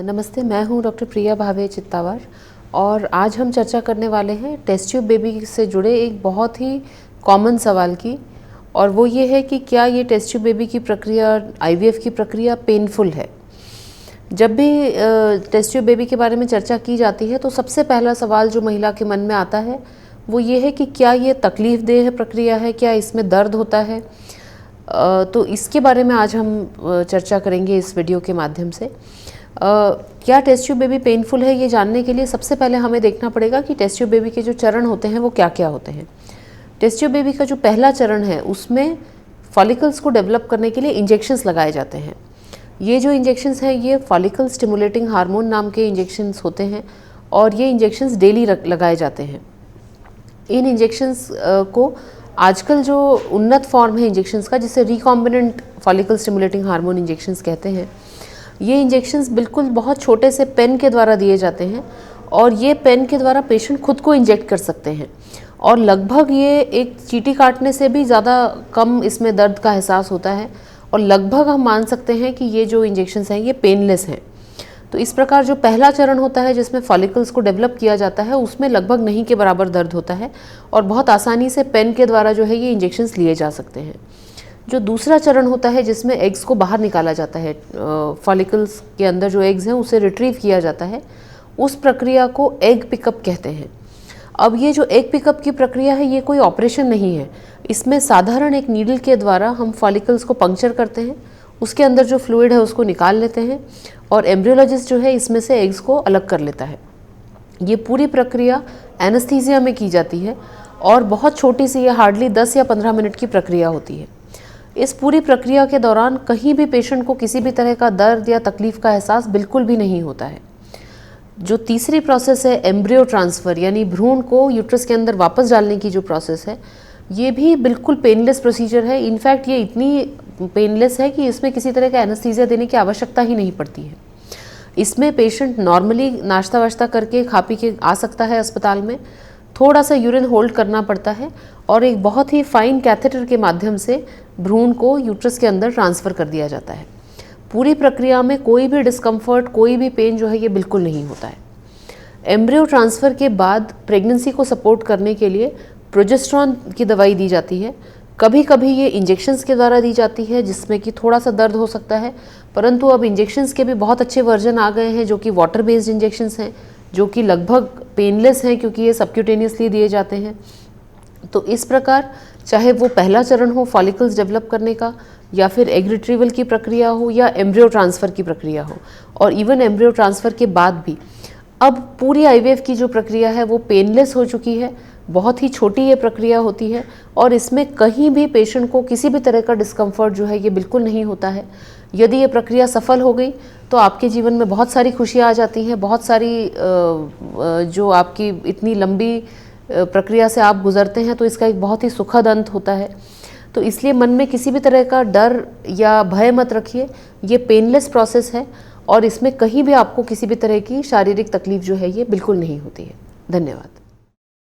नमस्ते, मैं हूं डॉक्टर प्रिया भावे चित्तावर और आज हम चर्चा करने वाले हैं टेस्ट ट्यूब बेबी से जुड़े एक बहुत ही कॉमन सवाल की। और वो ये है कि क्या ये टेस्ट ट्यूब बेबी की प्रक्रिया, आईवीएफ की प्रक्रिया पेनफुल है। जब भी टेस्ट ट्यूब बेबी के बारे में चर्चा की जाती है तो सबसे पहला सवाल जो महिला के मन में आता है वो ये है कि क्या ये तकलीफ देह प्रक्रिया है, क्या इसमें दर्द होता है। तो इसके बारे में आज हम चर्चा करेंगे इस वीडियो के माध्यम से। क्या टेस्ट ट्यूब बेबी पेनफुल है, ये जानने के लिए सबसे पहले हमें देखना पड़ेगा कि टेस्ट ट्यूब बेबी के जो चरण होते हैं वो क्या क्या होते हैं। टेस्ट ट्यूब बेबी का जो पहला चरण है उसमें फॉलिकल्स को डेवलप करने के लिए इंजेक्शंस लगाए जाते हैं। ये जो इंजेक्शंस हैं ये फॉलिकल स्टिमुलेटिंग हार्मोन नाम के इंजेक्शंस होते हैं और ये इंजेक्शंस डेली लगाए जाते हैं। इन इंजेक्शंस को आजकल जो उन्नत फॉर्म है इंजेक्शंस का, जिसे recombinant follicle stimulating hormone injections कहते हैं, ये इंजेक्शंस बिल्कुल बहुत छोटे से पेन के द्वारा दिए जाते हैं और ये पेन के द्वारा पेशेंट खुद को इंजेक्ट कर सकते हैं और लगभग ये एक चींटी काटने से भी ज़्यादा कम इसमें दर्द का एहसास होता है और लगभग हम मान सकते हैं कि ये जो इंजेक्शंस हैं ये पेनलेस हैं। तो इस प्रकार जो पहला चरण होता है जिसमें फॉलिकल्स को डेवलप किया जाता है उसमें लगभग नहीं के बराबर दर्द होता है और बहुत आसानी से पेन के द्वारा जो है ये इंजेक्शंस लिए जा सकते हैं। जो दूसरा चरण होता है जिसमें एग्स को बाहर निकाला जाता है, फॉलिकल्स के अंदर जो एग्स हैं उसे रिट्रीव किया जाता है, उस प्रक्रिया को एग पिकअप कहते हैं। अब ये जो एग पिकअप की प्रक्रिया है ये कोई ऑपरेशन नहीं है। इसमें साधारण एक नीडल के द्वारा हम फॉलिकल्स को पंक्चर करते हैं, उसके अंदर जो फ्लूइड है उसको निकाल लेते हैं और एम्ब्रियोलॉजिस्ट जो है इसमें से एग्स को अलग कर लेता है। ये पूरी प्रक्रिया एनेस्थीसिया में की जाती है और बहुत छोटी सी, ये हार्डली 10 या 15 मिनट की प्रक्रिया होती है। इस पूरी प्रक्रिया के दौरान कहीं भी पेशेंट को किसी भी तरह का दर्द या तकलीफ का एहसास बिल्कुल भी नहीं होता है। जो तीसरी प्रोसेस है एम्ब्रियो ट्रांसफ़र, यानी भ्रूण को यूट्रस के अंदर वापस डालने की जो प्रोसेस है, ये भी बिल्कुल पेनलेस प्रोसीजर है। इनफैक्ट ये इतनी पेनलेस है कि इसमें किसी तरह का एनेस्थीसिया देने की आवश्यकता ही नहीं पड़ती है। इसमें पेशेंट नॉर्मली नाश्ता वाश्ता करके खा पी के आ सकता है अस्पताल में, थोड़ा सा यूरिन होल्ड करना पड़ता है और एक बहुत ही फाइन कैथेटर के माध्यम से भ्रूण को यूट्रस के अंदर ट्रांसफ़र कर दिया जाता है। पूरी प्रक्रिया में कोई भी डिस्कम्फर्ट, कोई भी पेन जो है ये बिल्कुल नहीं होता है। एम्ब्रियो ट्रांसफ़र के बाद प्रेगनेंसी को सपोर्ट करने के लिए प्रोजेस्टेरॉन की दवाई दी जाती है। कभी कभी ये इंजेक्शंस के द्वारा दी जाती है जिसमें कि थोड़ा सा दर्द हो सकता है, परंतु अब इंजेक्शंस के भी बहुत अच्छे वर्जन आ गए हैं जो कि वाटर बेस्ड इंजेक्शंस हैं, जो कि लगभग पेनलेस हैं क्योंकि ये सबक्यूटेनियसली दिए जाते हैं। तो इस प्रकार चाहे वो पहला चरण हो फॉलिकल्स डेवलप करने का, या फिर एग रिट्रीवल की प्रक्रिया हो, या एम्ब्रियो ट्रांसफ़र की प्रक्रिया हो, और इवन एम्ब्रियो ट्रांसफ़र के बाद भी अब पूरी आईवीएफ की जो प्रक्रिया है वो पेनलेस हो चुकी है। बहुत ही छोटी ये प्रक्रिया होती है और इसमें कहीं भी पेशेंट को किसी भी तरह का डिस्कम्फर्ट जो है ये बिल्कुल नहीं होता है। यदि ये प्रक्रिया सफल हो गई तो आपके जीवन में बहुत सारी खुशियाँ आ जाती हैं, बहुत सारी जो आपकी इतनी लंबी प्रक्रिया से आप गुजरते हैं तो इसका एक बहुत ही सुखद अंत होता है। तो इसलिए मन में किसी भी तरह का डर या भय मत रखिए, ये पेनलेस प्रोसेस है और इसमें कहीं भी आपको किसी भी तरह की शारीरिक तकलीफ जो है ये बिल्कुल नहीं होती है। धन्यवाद।